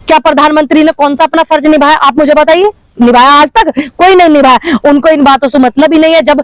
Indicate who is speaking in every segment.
Speaker 1: क्या प्रधानमंत्री ने कौन सा अपना फर्ज निभाया, आप मुझे बताइए? निभाया? आज तक कोई नहीं निभाया। उनको इन बातों से मतलब ही नहीं है। जब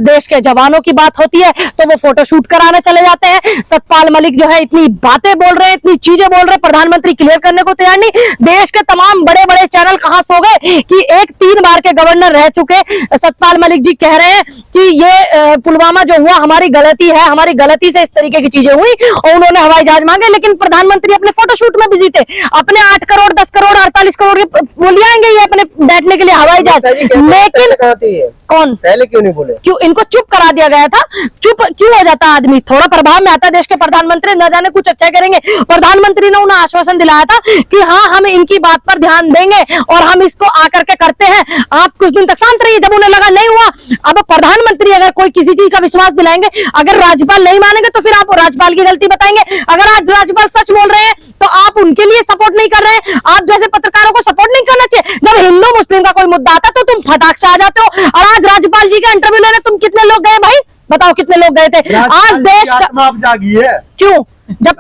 Speaker 1: देश के जवानों की बात होती है तो वो फोटोशूट कराने चले जाते हैं। सतपाल मलिक जो है इतनी बातें बोल रहे हैं, इतनी चीजें बोल रहे हैं, प्रधानमंत्री क्लियर करने को तैयार नहीं। देश के तमाम बड़े बड़े चैनल कहां सो गए कि एक 3 बार के गवर्नर रह चुके सतपाल मलिक जी कह रहे हैं कि ये पुलवामा जो हुआ हमारी गलती है, हमारी गलती से इस तरीके की चीजें हुई, और उन्होंने हवाई जहाज मांगे। लेकिन प्रधानमंत्री अपने फोटोशूट में बिजी थे, अपने 8 करोड़ 10 करोड़ 48 करोड़ वो ले आएंगे ये अपने बैठने के लिए हवाई जहाज। लेकिन कौन
Speaker 2: पहले क्यों नहीं बोले?
Speaker 1: क्यों इनको चुप करा दिया गया था? चुप क्यों हो जाता आदमी? थोड़ा प्रभाव में आता है देश के प्रधानमंत्री, न जाने कुछ अच्छा करेंगे। प्रधानमंत्री ने उन्हें आश्वासन दिलाया था कि हाँ हम इनकी बात पर ध्यान देंगे और हम इसको आकर के करते हैं, आप कुछ दिन तक शांत रहिए। जब उन्हें लगा नहीं हुआ, अब प्रधानमंत्री अगर कोई किसी चीज का विश्वास दिलाएंगे, अगर राज्यपाल नहीं मानेंगे तो फिर आप राज्यपाल की गलती बताएंगे। अगर आज राज्यपाल सच बोल रहे हैं तो आप उनके लिए सपोर्ट नहीं कर रहे हैं। आप जैसे पत्रकारों को सपोर्ट नहीं करना चाहिए। जब हिंदू मुस्लिम का कोई मुद्दा आता तो तुम फटाक से आ जाते हो। और आज राज्यपाल जी का इंटरव्यू लेने तुम कितने लोग गए भाई? बताओ कितने लोग गए थे? आज देश का
Speaker 2: जागी है
Speaker 1: क्यों? जब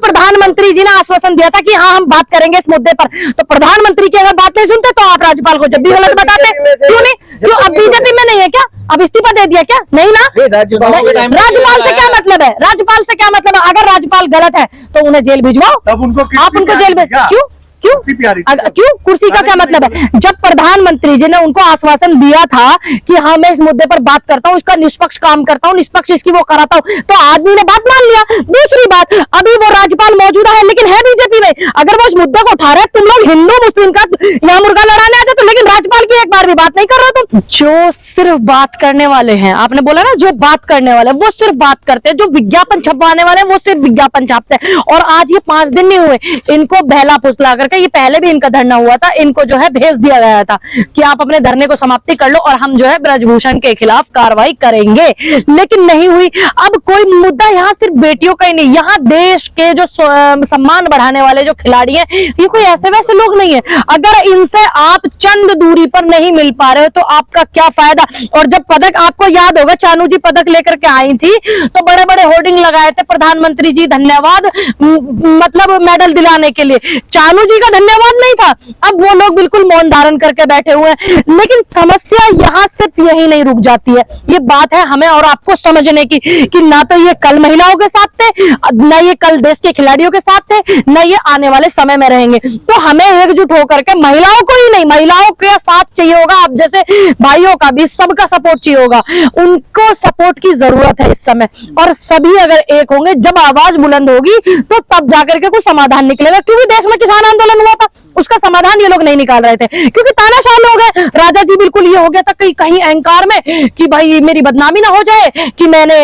Speaker 1: प्रधानमंत्री जी ने आश्वासन दिया था कि हाँ हम बात करेंगे इस मुद्दे पर, तो प्रधानमंत्री की अगर बात नहीं सुनते तो आप राज्यपाल को जब भी गलत बताते क्यों नहीं? क्यों अब बीजेपी में नहीं है क्या? अब इस्तीफा दे दिया क्या? नहीं ना। राज्यपाल से क्या मतलब है? राज्यपाल से क्या मतलब है? अगर राज्यपाल गलत है तो उन्हें जेल भिजवाओ, आप उनको जेल भेज क्यों? क्यों कुर्सी का क्या मतलब है? जब प्रधानमंत्री जी ने उनको आश्वासन दिया था कि हाँ मैं इस मुद्दे पर बात करता हूँ, इसका निष्पक्ष काम करता हूँ, निष्पक्ष इसकी वो कराता हूँ, तो आदमी ने बात मान लिया। दूसरी बात, अभी वो राज्यपाल मौजूदा है लेकिन है बीजेपी में। अगर वो इस मुद्दे को उठा रहे हैं, तुम लोग हिंदू मुस्लिम का यहाँ मुर्गा लड़ाने आते तो, लेकिन राज्यपाल की एक बार भी बात नहीं कर रहे तुम। जो सिर्फ बात करने वाले हैं, आपने बोला ना जो बात करने वाले वो सिर्फ बात करते हैं, जो विज्ञापन छपवाने वाले वो सिर्फ विज्ञापन छापते हैं। और आज ये 5 दिन नहीं हुए इनको बहला फुसला करके, ये पहले भी इनका धरना हुआ था, इनको जो है भेज दिया गया था कि आप अपने धरने को समाप्ति कर लो और हम जो है ब्रजभूषण के खिलाफ कार्रवाई करेंगे, लेकिन नहीं हुई। अब कोई मुद्दा यहाँ सिर्फ बेटियों का ही नहीं, यहाँ देश के जो सम्मान बढ़ाने वाले जो खिलाड़ी हैं ये कोई ऐसे वैसे लोग नहीं है। अगर इनसे आप चंद दूरी पर नहीं मिल पा रहे हो तो आपका क्या फायदा? और जब पदक, आपको याद होगा चानू जी पदक लेकर के आई थी तो बड़े बड़े होर्डिंग लगाए थे, प्रधानमंत्री जी धन्यवाद, मतलब मेडल दिलाने के लिए। चानू जी का धन्यवाद नहीं था। अब वो लोग बिल्कुल मौन धारण करके बैठे हुए हैं। लेकिन समस्या यहाँ सिर्फ यही नहीं रुक जाती है, ये बात है हमें और आपको समझने की कि ना तो ये कल महिलाओं के साथ थे, ना ये कल देश के खिलाड़ियों के साथ थे, ना ये आने वाले समय में रहेंगे। तो हमें एकजुट होकर के महिलाओं को ही नहीं, महिलाओं के साथ चाहिए होगा, आप जैसे भाइयों का भी सबका सपोर्ट चाहिए होगा, उनको सपोर्ट की जरूरत है इस समय। और सभी अगर एक होंगे, जब आवाज बुलंद होगी तो तब जाकर के कुछ समाधान निकलेगा। क्योंकि देश में किसान आंदोलन हुआ था, उसका समाधान ये लोग नहीं निकाल रहे थे क्योंकि तानाशाह लोग हैं। राजा जी बिल्कुल ये हो गया था कहीं अहंकार में कि भाई मेरी बदनामी ना हो जाए कि मैंने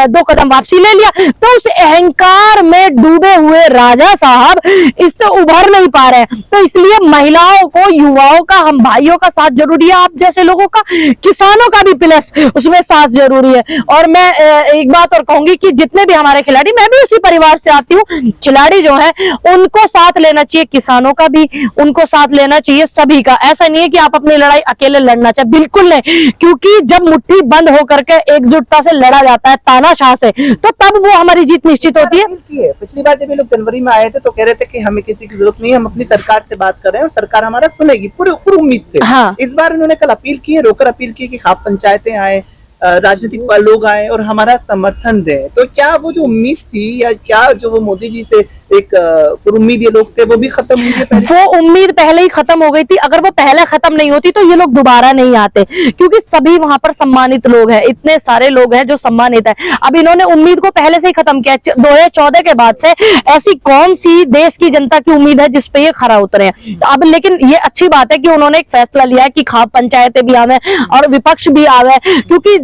Speaker 1: 2 कदम वापसी ले लिया। तो उस अहंकार में डूबे हुए राजा साहब इससे उभर नहीं पा रहे हैं। तो इसलिए महिलाओं को, युवाओं का, हम भाइयों का साथ जरूरी है, आप जैसे लोगों का, किसानों का भी प्लस उसमें साथ जरूरी है। और मैं एक बात और कहूंगी कि जितने भी हमारे खिलाड़ी, मैं भी उसी परिवार से आती हूँ, खिलाड़ी जो है उनको साथ लेना चाहिए, किसानों का भी उनको साथ लेना चाहिए, सभी का। ऐसा नहीं है कि आप अपनी लड़ाई अकेले लड़ना चाहिए, बिल्कुल नहीं। क्योंकि जब मुट्ठी बंद होकर के एकजुटता से लड़ा जाता है तानाशाह से, तो तब वो हमारी जीत निश्चित होती है।
Speaker 2: पिछली बार जब ये लोग जनवरी में आए थे तो कह रहे थे कि हमें किसी की जरूरत नहीं है, हम अपनी सरकार से बात कर रहे हैं और सरकार हमारा सुनेगी, पूरी उम्मीद थे।
Speaker 1: हाँ।
Speaker 2: इस बार उन्होंने कल अपील की है, रोकर अपील की कि खाप पंचायतें आए, राजनीतिक लोग आए और हमारा समर्थन दें। तो क्या वो जो उम्मीद थी या क्या जो वो मोदी जी से एक उम्मीद ये लोग थे वो भी खत्म हुई है?
Speaker 1: वो उम्मीद पहले ही खत्म हो गई थी। अगर वो पहले खत्म नहीं होती तो ये लोग दोबारा नहीं आते, क्योंकि सभी वहां पर सम्मानित लोग हैं, इतने सारे लोग हैं जो सम्मानित है। अब इन्होंने उम्मीद को पहले से ही खत्म किया। 2014 के बाद से ऐसी कौन सी देश की जनता की उम्मीद है जिसपे ये खरा उतरे हैं? अब लेकिन ये अच्छी बात है कि उन्होंने एक फैसला लिया है कि खाप पंचायतें भी आवे और विपक्ष भी आवे, क्योंकि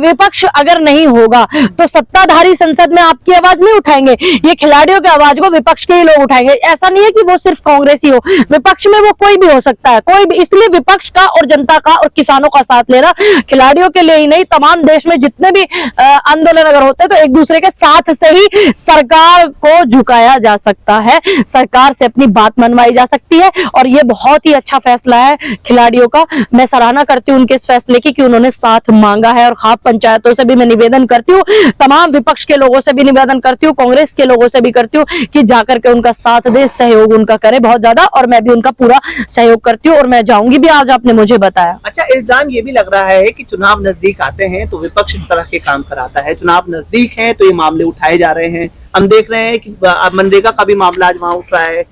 Speaker 1: विपक्ष अगर नहीं होगा तो सत्ताधारी संसद में आपकी आवाज नहीं उठाएंगे, ये खिलाड़ियों की आवाज को विपक्ष के ही लोग उठाएंगे। ऐसा नहीं है कि वो सिर्फ कांग्रेस ही हो, विपक्ष में वो कोई भी हो सकता है, कोई भी। इसलिए विपक्ष का और जनता का और किसानों का साथ लेना खिलाड़ियों के लिए ही नहीं, तमाम देश में जितने भी आंदोलन अगर होते हैं तो एक दूसरे के साथ से ही सरकार को झुकाया जा सकता है, सरकार से अपनी बात मनवाई जा सकती है। और ये बहुत ही अच्छा फैसला है खिलाड़ियों का। मैं सराहना करती हूँ उनके इस फैसले की कि उन्होंने साथ मांगा है। और खाप पंचायतों से भी मैं निवेदन करती हूँ, तमाम विपक्ष के लोगों से भी निवेदन करती हूँ, कांग्रेस के लोगों से भी करती हूँ कि जाकर के उनका साथ दे, सहयोग उनका करे बहुत ज्यादा, और मैं भी उनका पूरा सहयोग करती हूँ और मैं जाऊंगी भी, आज आपने मुझे बताया।
Speaker 2: अच्छा, इल्जाम ये भी लग रहा है कि चुनाव नजदीक आते हैं तो विपक्ष इस तरह के काम कराता है, चुनाव नजदीक है तो ये मामले उठाए जा रहे हैं। हम देख रहे हैं कि मनरेगा का भी मामला आज वहाँ उठ रहा है,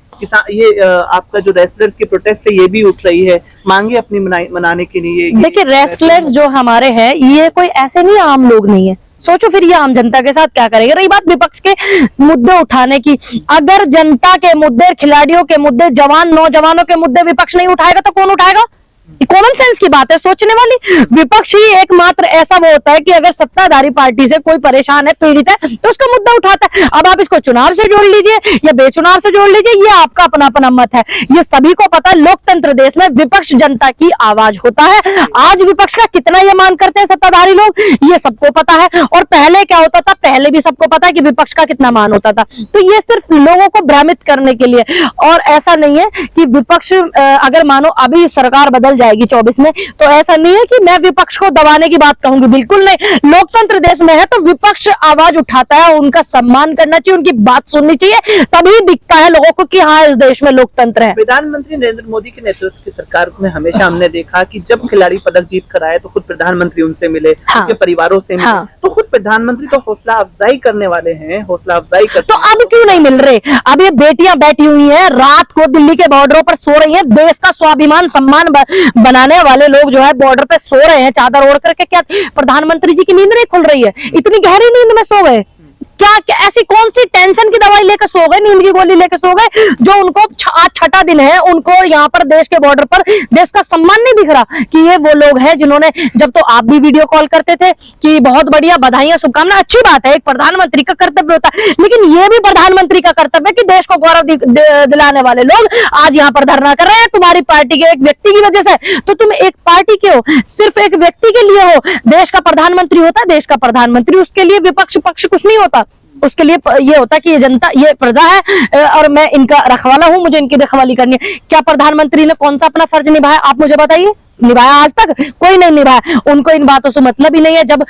Speaker 2: ये आपका जो रेसलर्स की प्रोटेस्ट है ये भी उठ रही है, मांगे अपनी मनाने के लिए।
Speaker 1: देखिए, रेसलर्स जो हमारे हैं ये कोई ऐसे नहीं आम लोग नहीं है, सोचो फिर ये आम जनता के साथ क्या करेंगे। रही बात विपक्ष के मुद्दे उठाने की, अगर जनता के मुद्दे, खिलाड़ियों के मुद्दे, जवान नौजवानों के मुद्दे विपक्ष नहीं उठाएगा तो कौन उठाएगा? कॉमन सेंस की बात है, सोचने वाली। विपक्ष ही एकमात्र ऐसा वो होता है कि अगर सत्ताधारी पार्टी से कोई परेशान है, पीड़ित है, तो उसका मुद्दा उठाता है। अब आप इसको चुनाव से जोड़ लीजिए या बेचुनाव से जोड़ लीजिए, ये आपका अपना अपना मत है। ये सभी को पता है, लोकतंत्र देश में विपक्ष जनता की आवाज होता है। आज विपक्ष का कितना ये मान करते हैं सत्ताधारी लोग, ये सबको पता है। और पहले क्या होता था, पहले भी सबको पता है कि विपक्ष का कितना मान होता था। तो ये सिर्फ लोगों को भ्रमित करने के लिए, और ऐसा नहीं है कि विपक्ष, अगर मानो अभी सरकार बदल जाएगी 24 में, तो ऐसा नहीं है कि मैं विपक्ष को दबाने की बात कहूंगी, बिल्कुल नहीं। लोकतंत्र देश में है तो विपक्ष आवाज उठाता है, उनका सम्मान करना चाहिए, उनकी बात सुननी चाहिए, तभी दिखता है लोगों को कि हाँ इस देश में लोकतंत्र है।
Speaker 2: प्रधानमंत्री नरेंद्र मोदी के नेतृत्व की सरकार में हमेशा हमने देखा कि जब खिलाड़ी पदक जीत कर आए तो खुद प्रधानमंत्री उनसे मिले, उनके परिवारों से मिले। तो खुद प्रधानमंत्री तो हौसला अफजाई करने वाले हैं, हौसला अफजाई करते
Speaker 1: तो अब क्यों नहीं मिल रहे? अब ये बेटियां बैठी हुई हैं, रात को दिल्ली के बॉर्डरों पर सो रही हैं, देश का स्वाभिमान सम्मान बनाने वाले लोग जो है बॉर्डर पे सो रहे हैं चादर ओढ़ करके। क्या प्रधानमंत्री जी की नींद नहीं खुल रही है? इतनी गहरी नींद में सो गए क्या ऐसी कौन सी टेंशन की दवाई लेकर सो गए, नींद की गोली लेकर सो गए, जो उनको आज छठा दिन है, उनको यहाँ पर देश के बॉर्डर पर देश का सम्मान नहीं दिख रहा कि ये वो लोग हैं जिन्होंने, जब तो आप भी वीडियो कॉल करते थे कि बहुत बढ़िया, बधाइयां, शुभकामनाएं, अच्छी बात है, एक प्रधानमंत्री का कर्तव्य होता है, लेकिन ये भी प्रधानमंत्री का कर्तव्य है कि देश को गौरव दिलाने वाले लोग आज यहाँ पर धरना कर रहे हैं तुम्हारी पार्टी के एक व्यक्ति की वजह से। तो तुम एक पार्टी के हो, सिर्फ एक व्यक्ति के लिए हो। देश का प्रधानमंत्री होता है देश का प्रधानमंत्री, उसके लिए विपक्ष पक्ष कुछ नहीं होता, उसके लिए ये होता कि ये जनता, ये प्रजा है और मैं इनका रखवाला हूं, मुझे इनकी रखवाली करनी है। क्या प्रधानमंत्री ने कौन सा अपना फर्ज निभाया, आप मुझे बताइए? निभाया? आज तक कोई नहीं निभाया। उनको इन बातों से मतलब ही नहीं है। जब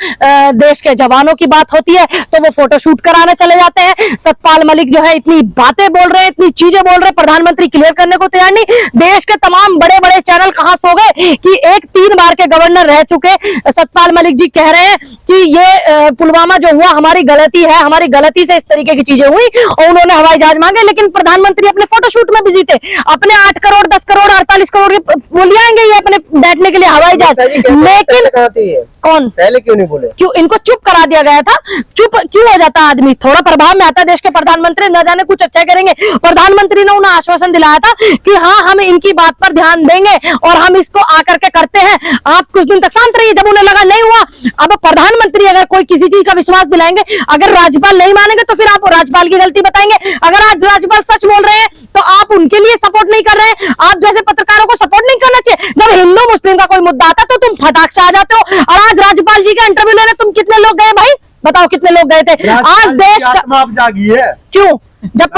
Speaker 1: देश के जवानों की बात होती है तो वो फोटोशूट कराने चले जाते हैं। सतपाल मलिक जो है इतनी बातें बोल रहे हैं, इतनी चीजें बोल रहे हैं, प्रधानमंत्री क्लियर करने को तैयार नहीं। देश के तमाम बड़े बड़े चैनल कहां सो गए कि एक 3 बार के गवर्नर रह चुके सतपाल मलिक जी कह रहे हैं कि ये पुलवामा जो हुआ हमारी गलती है, हमारी गलती से इस तरीके की चीजें हुई, और उन्होंने हवाई जहाज मांगे। लेकिन प्रधानमंत्री अपने फोटोशूट में बिजी थे, अपने 8 करोड़ 10 करोड़ 48 करोड़ के वो ले आएंगे ये अपने बैठने के लिए हवाई जहाज। लेकिन कौन
Speaker 3: पहले क्यों नहीं बोले?
Speaker 1: क्यों इनको चुप करा दिया गया था? चुप क्यों हो जाता आदमी? थोड़ा प्रभाव में आता देश के प्रधानमंत्री, न जाने कुछ अच्छा करेंगे। प्रधानमंत्री ने उन्हें आश्वासन दिलाया था कि हाँ हम इनकी बात पर ध्यान देंगे और हम इसको आकर के करते हैं। आप कुछ दिन तक शांत रहिए, जब उन्हें लगा नहीं हुआ। अब प्रधानमंत्री अगर कोई किसी चीज का विश्वास दिलाएंगे, अगर राज्यपाल नहीं मानेंगे तो फिर आप राज्यपाल की गलती बताएंगे। अगर आज राज्यपाल सच बोल रहे हैं तो आप उनके लिए सपोर्ट नहीं कर रहे हैं। आप जैसे पत्रकारों को सपोर्ट नहीं करना चाहिए। जब हिंदू मुस्लिम का कोई मुद्दा आता तो तुम फटाक से आ जाते हो। और आज राज्यपाल जी का इंटरव्यू लेने तुम कितने लोग गए भाई? बताओ कितने लोग गए थे? आज देश
Speaker 3: आत्मा जागी है।
Speaker 1: क्यों? जब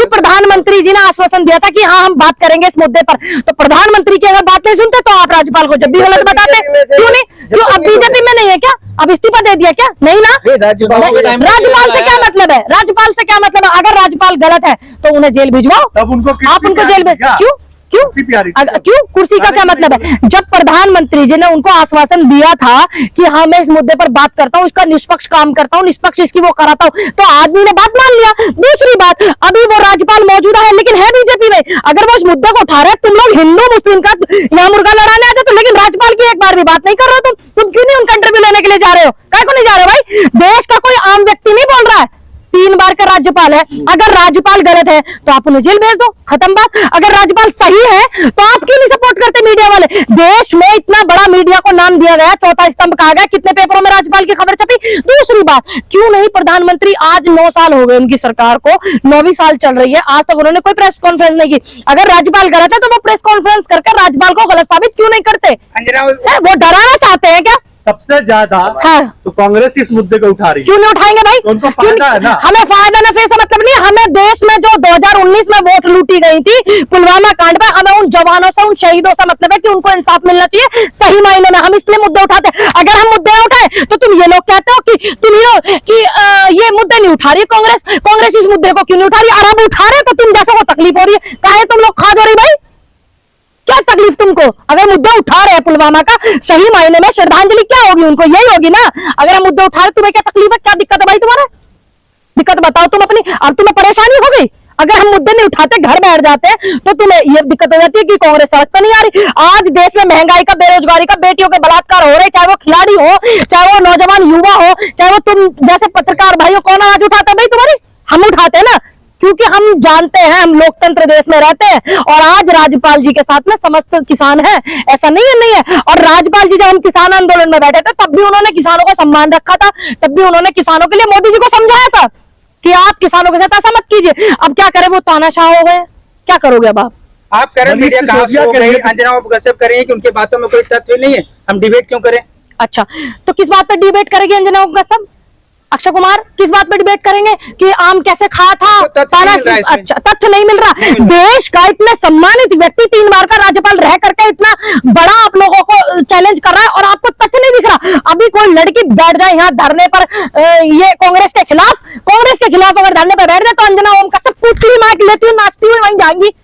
Speaker 1: प्रधानमंत्री जी ने आश्वासन दिया था कि हाँ हम बात करेंगे इस मुद्दे पर, तो प्रधानमंत्री की अगर बात नहीं सुनते तो आप राज्यपाल को जब भी गलत बताते। क्यों नहीं? क्यों अब बीजेपी में नहीं है क्या? अब इस्तीफा दे दिया क्या? नहीं ना। राज्यपाल से क्या मतलब है? राज्यपाल से क्या मतलब है? अगर राज्यपाल गलत है तो उन्हें जेल भिजवाओ,
Speaker 3: तब उनको
Speaker 1: आप उनको जेल भेज। क्यों? क्यों कुर्सी का क्या मतलब है? जब प्रधानमंत्री जी ने उनको आश्वासन दिया था कि हाँ मैं इस मुद्दे पर बात करता हूँ, इसका निष्पक्ष काम करता हूँ, निष्पक्ष इसकी वो कराता हूँ, तो आदमी ने बात मान लिया। दूसरी बात, अभी वो राज्यपाल मौजूदा है लेकिन है बीजेपी में। अगर वो इस मुद्दे को उठा रहे, तुम लोग हिंदू मुस्लिम का यहाँ मुर्गा लड़ाने आते तो, लेकिन राज्यपाल की एक बार भी बात नहीं कर रहे हो। तुम क्यों नहीं उनका इंटरव्यू लेने के लिए जा रहे हो? क्या को नहीं जा रहे हो भाई? देश का कोई आम व्यक्ति नहीं बोल रहा है, 3 बार का राज्यपाल है। अगर राज्यपाल गलत है तो आप उन्हें जेल भेज दो, खत्म बात। अगर राज्यपाल सही है तो आप क्यों नहीं सपोर्ट करते मीडिया वाले? देश में इतना बड़ा मीडिया को नाम दिया गया, चौथा स्तंभ कहा गया, कितने पेपरों में राज्यपाल की खबर छपी। दूसरी बात, क्यों नहीं प्रधानमंत्री, आज 9 साल हो गए उनकी सरकार को, 9वीं साल चल रही है, आज तक उन्होंने कोई प्रेस कॉन्फ्रेंस नहीं की। अगर राज्यपाल गलत है तो वो प्रेस कॉन्फ्रेंस करके राज्यपाल को गलत साबित क्यों नहीं करते? वो डराना चाहते हैं क्या?
Speaker 3: सबसे ज्यादा
Speaker 1: हाँ।
Speaker 3: तो कांग्रेस इस मुद्दे को उठा रही है।
Speaker 1: क्यों नहीं उठाएंगे भाई?
Speaker 3: तो उनको फायदा है ना।
Speaker 1: हमें फायदा ना से मतलब नहीं, हमें देश में जो 2019 में वोट लूटी गई थी पुलवामा कांड पे, हमें उन जवानों से, उन शहीदों से मतलब है कि उनको इंसाफ मिलना चाहिए सही मायने में। हम इसलिए मुद्दे उठाते हैं। अगर हम मुद्दे ना उठाए तो तुम ये लोग कहते हो कि ये मुद्दे नहीं उठा रही कांग्रेस इस मुद्दे को क्यों नहीं उठा रही? और अब उठा रहे तो तुम जैसों को तकलीफ हो रही है। काहे तुम लोग खा रही भाई? क्या तकलीफ तुमको? अगर मुद्दा उठा रहे हैं पुलवामा का, सही मायने में श्रद्धांजलि क्या होगी उनको? यही होगी ना। अगर हम मुद्दा उठा रहे, तुम्हें क्या तकलीफ है? क्या दिक्कत है भाई तुम्हारा? दिक्कत बताओ तुम अपनी। अब तुम्हें परेशानी हो गई? अगर हम मुद्दे नहीं उठाते, घर बैठ जाते तो तुम्हें ये दिक्कत हो जाती है कि कांग्रेस सड़क पर नहीं आ रही। आज देश में महंगाई का, बेरोजगारी का, बेटियों के बलात्कार हो रहे, चाहे वो खिलाड़ी हो, चाहे वो नौजवान युवा हो, चाहे वो तुम जैसे पत्रकार भाइयों, कौन आवाज उठाता है भाई तुम्हारी? हम उठाते हैं ना, क्योंकि हम जानते हैं हम लोकतंत्र देश में रहते हैं। और आज राज्यपाल जी के साथ में समस्त किसान हैं, ऐसा नहीं है। और राज्यपाल जी जब हम किसान आंदोलन में बैठे थे तब भी उन्होंने किसानों का सम्मान रखा था, तब भी उन्होंने किसानों के लिए मोदी जी को समझाया था कि आप किसानों के साथ ऐसा मत कीजिए। अब क्या करें, वो तानाशाह हो गए। क्या करोगे अब
Speaker 4: आप करें? मीडिया कहाँ से हो गई? अंजना गसब करें कि उनकी बातों में कोई तथ्य नहीं है, हम डिबेट क्यों करें?
Speaker 1: अच्छा, तो किस बात पर डिबेट करेंगे अंजना गसब? अक्षय कुमार किस बात पर डिबेट करेंगे कि आम कैसे खाया था? अच्छा, तथ्य नहीं मिल रहा। देश का इतने सम्मानित व्यक्ति, 3 बार का राज्यपाल रह करके इतना बड़ा आप लोगों को चैलेंज कर रहा है और आपको तथ्य नहीं दिख रहा। अभी कोई लड़की बैठ जाए यहाँ धरने पर, ये कांग्रेस के खिलाफ अगर धरने पर बैठ जाए तो अंजना ओम कश्यप कूदती हुई माइक लेती हुई नाचती हुई वहीं जाएंगी।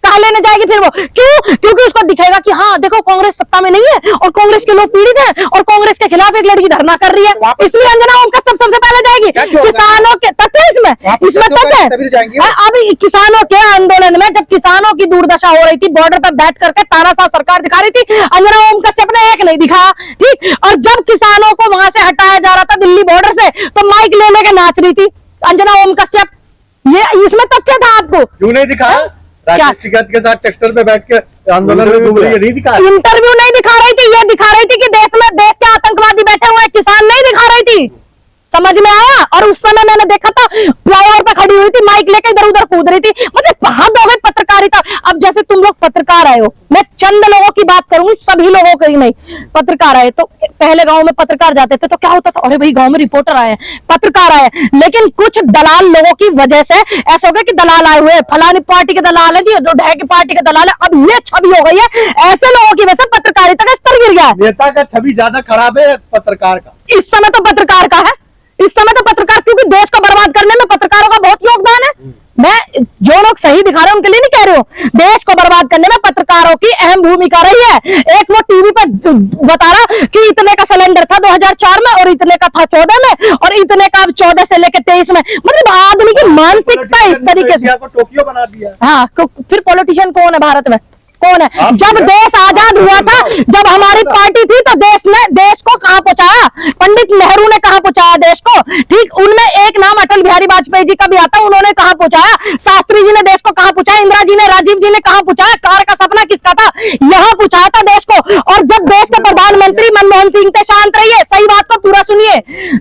Speaker 1: कहाँ लेने जाएगी फिर वो? क्यों? क्योंकि उसको दिखेगा कि हाँ देखो कांग्रेस सत्ता में नहीं है और कांग्रेस के लोग पीड़ित हैं और कांग्रेस के खिलाफ एक लड़की धरना कर रही है, इसलिए अंजना ओम कश्यप सबसे पहले जाएगी। किसानों के तथ्य इसमें तथ्य है। अब किसानों के आंदोलन में जब किसानों की दुर्दशा हो रही थी, बॉर्डर पर बैठ करके तानाशाह सरकार दिखा रही थी, अंजना ओम कश्यप ने एक नहीं दिखाया, ठीक। और जब किसानों को वहां से हटाया जा रहा था दिल्ली बॉर्डर से, तो माइक ले लेके नाच रही थी अंजना ओम कश्यप। ये इसमें तथ्य था आपको?
Speaker 3: क्यों नहीं दिखाया? राकेश टिकैत के साथ ट्रैक्टर पे बैठ के आंदोलन में डूब रही है, नहीं दिखा?
Speaker 1: इंटरव्यू नहीं दिखा रही थी, ये दिखा रही थी कि देश के आतंकवादी बैठे हुए हैं, किसान नहीं दिखा रही थी। समझ में आया? और उस समय मैंने देखा था फ्लाईओवर पे खड़ी हुई थी, माइक लेकर इधर उधर कूद रही थी। मतलब हद हो गई पत्रकारिता। अब जैसे तुम लोग पत्रकार आए हो, मैं चंद लोगों की बात करूंगी, सभी लोगों की नहीं। पत्रकार आए तो पहले गांव में पत्रकार जाते थे तो क्या होता था? अरे भाई गांव में रिपोर्टर आए, पत्रकार आए। लेकिन कुछ दलाल लोगों की वजह से ऐसा हो गया कि दलाल आए हुए, फलानी पार्टी के दलाल है जी, जो ढह की पार्टी के दलाल है। अब ये छवि हो गई है, ऐसे लोगों की वजह से पत्रकारिता का स्तर गिर गया है।
Speaker 3: नेता का छवि ज्यादा खराब है पत्रकार का?
Speaker 1: इस समय तो पत्रकार का है, इस समय तो पत्रकार, क्योंकि देश को बर्बाद करने में पत्रकारों का बहुत योगदान है। मैं जो लोग सही दिखा रहे हैं उनके लिए नहीं कह रही हूँ, देश को बर्बाद करने में पत्रकारों की अहम भूमिका रही है। एक वो टीवी पर बता रहा कि इतने का सिलेंडर था 2004 में और इतने का था 14 में और इतने का 14 से लेकर 23 में। मतलब आदमी की मानसिकता इस तरीके से
Speaker 3: टोक्यो बना दिया।
Speaker 1: हाँ, फिर पॉलिटिशियन कौन है भारत में? कौन है? जब देश आजाद हुआ था, जब हमारी पार्टी थी तो देश ने देश को कहां पहुंचाया? पंडित नेहरू ने कहां पहुंचाया देश को? ठीक, उनमें एक नाम अटल बिहारी वाजपेयी जी का भी आता, उन्होंने कहां पहुंचाया? शास्त्री जी ने देश को कहां पहुंचाया? इंदिरा जी ने, राजीव जी ने कहां पहुंचाया? कार का सपना किसका था? यहां पहुंचाया था देश को। और जब देश के प्रधानमंत्री मनमोहन सिंह थे, शांत रहिए, सही बात को पूरा सुनिए,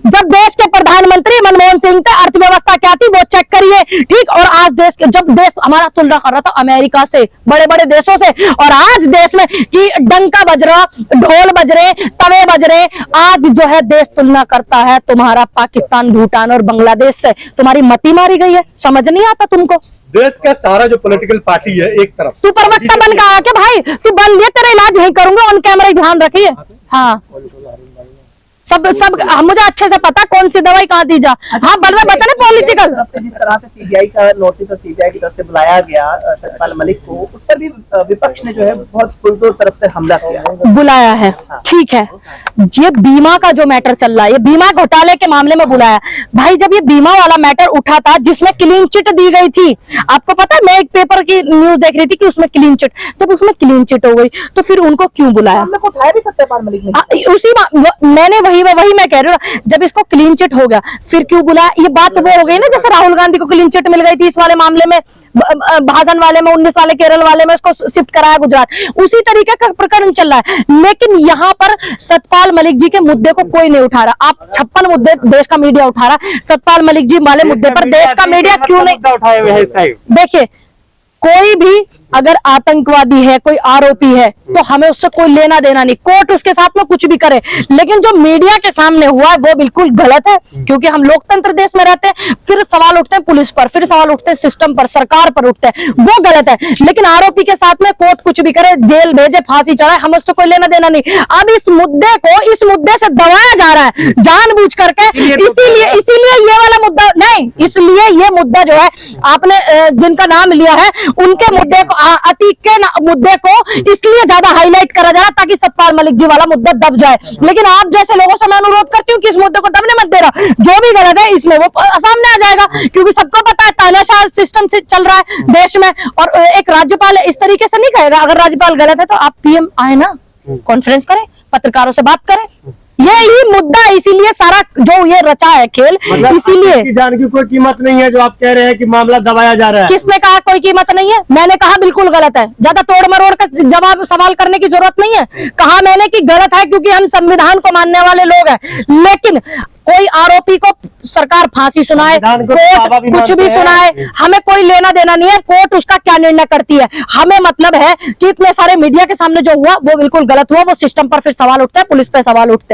Speaker 1: जब देश के प्रधानमंत्री मनमोहन सिंह थे, अर्थव्यवस्था क्या थी वो चेक करिए, ठीक। और आज देश के, जब देश हमारा तुलना कर रहा था अमेरिका से, बड़े बड़े देशों से, और आज देश में कि डंका बज रहा, ढोल बज रहे, तवे बज रहे, आज जो है देश तुलना करता है तुम्हारा पाकिस्तान, भूटान और बांग्लादेश से। तुम्हारी मती मारी गई है, समझ नहीं आता तुमको?
Speaker 3: देश का सारा जो पॉलिटिकल पार्टी है एक तरफ,
Speaker 1: तू प्रवक्ता बन के आया क्या भाई? तू बन लिया, तेरा इलाज यही करूंगा, ऑन कैमरा ध्यान रखिए। हाँ, सब मुझे अच्छे से पता कौन सी दवाई कहाँ दी जा। हाँ, बलवे बता ना पॉलिटिकल।
Speaker 2: जिस तरह से सीबीआई का नोटिस और सीबीआई की तरफ से बुलाया गया सतपाल मलिक को, उस पर भी विपक्ष ने जो है बहुत पुरजोर तरफ से हमला किया है।
Speaker 1: बुलाया है, ठीक है। ये बीमा का जो मैटर चल रहा है, ये बीमा घोटाले के मामले में बुलाया भाई। जब ये बीमा वाला मैटर उठा था जिसमें क्लीन चिट दी गई थी, आपको पता है, मैं एक पेपर की न्यूज देख रही थी कि उसमें क्लीन चिट, जब उसमें क्लीन चिट हो गई तो फिर उनको क्यों बुलाया?
Speaker 2: उठाया भी सत्यपाल मलिक ने
Speaker 1: उसी मैंने वही मैं कह रही हूँ, जब इसको क्लीन चिट हो गया फिर क्यों बुलाया? ये बात वो हो गई ना जैसे राहुल गांधी को क्लीन चिट मिल गई थी इस वाले मामले में, भाषण वाले में, 19 वाले केरल वाले में, उसको शिफ्ट कराया गुजरात, उसी तरीके का प्रकरण चल रहा है। लेकिन यहाँ पर सतपाल मलिक जी के मुद्दे को कोई नहीं उठा रहा। आप 56 मुद्दे देश का मीडिया उठा रहा है, सतपाल मलिक जी वाले मुद्दे पर देश का मीडिया क्यों नहीं उठाए हुए हैं? देखिए, कोई भी अगर आतंकवादी है, कोई आरोपी है, तो हमें उससे कोई लेना देना नहीं, कोर्ट उसके साथ में कुछ भी करे। लेकिन जो मीडिया के सामने हुआ है वो बिल्कुल गलत है, क्योंकि हम लोकतंत्र देश में रहते हैं। फिर सवाल उठते हैं पुलिस पर, फिर सवाल उठते हैं सिस्टम पर, सरकार पर उठते हैं, वो गलत है। लेकिन आरोपी के साथ में कोर्ट कुछ भी करे, जेल भेजे, फांसी चढ़ाए, हमें उससे कोई लेना देना नहीं। अब इस मुद्दे से दबाया जा रहा है जानबूझ करके, इसीलिए ये वाला मुद्दा नहीं, इसलिए ये मुद्दा जो है आपने जिनका नाम लिया है उनके मुद्दे को, अतीक के मुद्दे को इसलिए ज्यादा हाईलाइट करा जा रहा ताकि सतपाल मलिक जी वाला मुद्दा दब जाए। लेकिन आप जैसे लोगों से मैं अनुरोध करती हूँ कि इस मुद्दे को दबने मत दे रहा, जो भी गलत है इसमें वो सामने आ जाएगा, क्योंकि सबको पता है तानाशाह सिस्टम से चल रहा है देश में। और एक राज्यपाल इस तरीके से नहीं कहेगा। अगर राज्यपाल गलत है तो आप पीएम आए ना, कॉन्फ्रेंस करें, पत्रकारों से बात करें। यही मुद्दा, इसीलिए सारा जो ये रचा है खेल,
Speaker 3: मतलब
Speaker 1: इसीलिए
Speaker 3: जान की कोई कीमत नहीं है जो आप कह रहे हैं कि मामला दबाया जा रहा है।
Speaker 1: किसने कहा कोई कीमत नहीं है? मैंने कहा बिल्कुल गलत है। ज्यादा तोड़ मरोड़ का जवाब सवाल करने की जरूरत नहीं है। कहा मैंने कि गलत है क्योंकि हम संविधान को मानने वाले लोग हैं। लेकिन कोई आरोपी को सरकार फांसी सुनाए, कोर्ट कुछ भी सुनाए, हमें कोई लेना देना नहीं है। कोर्ट उसका क्या निर्णय करती है, हमें मतलब है कि इतने सारे मीडिया के सामने जो हुआ वो बिल्कुल गलत हुआ। वो सिस्टम पर फिर सवाल उठता है, पुलिस पे सवाल उठते हैं।